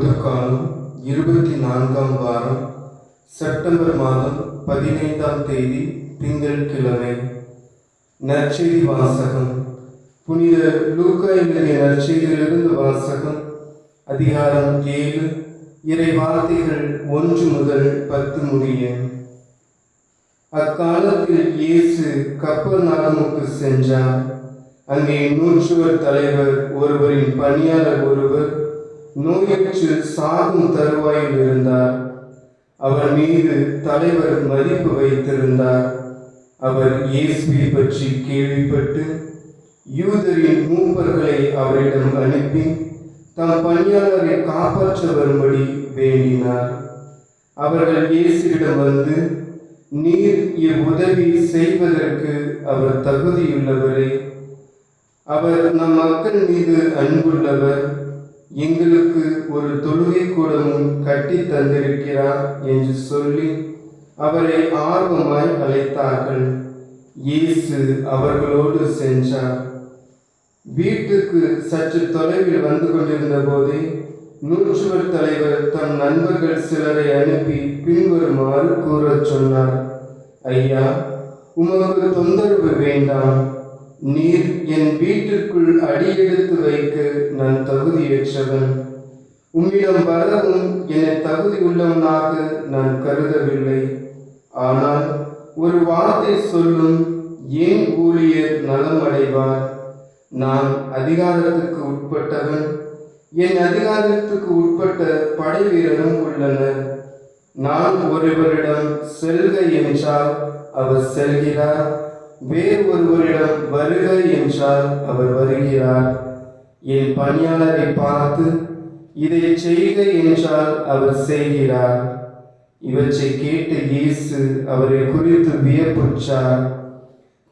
பொதுக்காலம் 24ஆம் வாரம் செப்டம்பர் மாதம் 15ஆம் தேதி திங்கட்கிழமை. நற்செய்தி வாசகம். புனித லூக்கா எழுதிய நற்செய்தியிலிருந்து வாசகம். அதிகாரம் 7, இறை வார்த்தைகள் 1 முதல் 10 முடிய. அக்காலத்தில் இயேசு கப்பர்நாகுமுக்கு சென்றார். அங்கே நூற்றுவர் தலைவர் ஒருவரின் பணியாளர் ஒருவர் நோயுற்று சாகும் தருவாயில் இருந்தார். அவர் மீது தலைவர் மதிப்பு வைத்திருந்தார். அவர் இயேசுவை பற்றி கேள்விப்பட்டு யூதரின் மூப்பர்களை அவரிடம் அனுப்பி தம் பணியாளரை காப்பாற்ற வரும்படி வேண்டினார். அவர்கள் இயேசுவிடம் வந்து, நீர் இவ்வுதவி செய்வதற்கு அவர் தகுதியுள்ளவரே, அவர் நம் மக்கள் மீது அன்புள்ளவர், எங்களுக்கு ஒரு தொழுகை கூடமும் கட்டி தந்திருக்கிறார் என்று சொல்லி அவரை ஆர்வமாய் அழைத்தார்கள். இயேசு அவர்களோடு சென்றார். வீட்டுக்கு சற்று தொலைவில் வந்து கொண்டிருந்த போதே நூற்றுவர் தலைவர் தம் நண்பர்கள் சிலரை அனுப்பி பின்வருமாறு கூறச் சொன்னார். ஐயா, உமக்கு தொந்தரவு வேண்டாம். நீர் என் வீட்டிற்குள் அடியெடுத்து வைக்க நான் தகுதியற்றவன். உம்மிடம் வரவும் என்னை தகுதி உள்ளவனாக நான் கருதவில்லை. ஆனால் ஒரு வார்த்தை சொல்லும், ஏன் ஊழியர் நலமடைவார். நான் அதிகாரத்துக்கு உட்பட்டவன், என் அதிகாரத்துக்கு உட்பட்ட படை வீரரும் உள்ளனர். நான் ஒருவரிடம் செல்க என்றால் அவர் செல்கிறார், வேறு ஒருவரிடம் வருக என்றால் அவர் வருகிறார். என் பணியாளரை பார்த்து இதை செய்க என்றால் அவர் செய்கிறார். இவற்றை கேட்ட இயேசு அவரை குறித்து வியப்புற்றார்.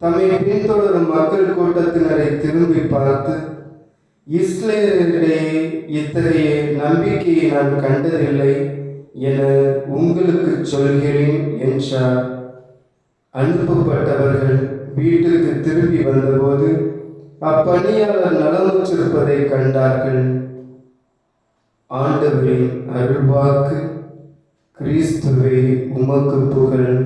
தம்மை பின்தொடரும் மக்கள் கூட்டத்தினரை திரும்பி பார்த்து, இஸ்ரேலிடையே இத்தகைய நம்பிக்கையை நான் கண்டதில்லை என உங்களுக்கு சொல்கிறேன் என்றார். அனுப்பப்பட்டவர்கள் வீட்டிற்கு திரும்பி வந்தபோது அப்பணியாளர் நலமுற்றிருப்பதை கண்டார்கள். ஆண்டவரின் அருள்வாக்கு. கிறிஸ்துவே உமக்கு புகழ்.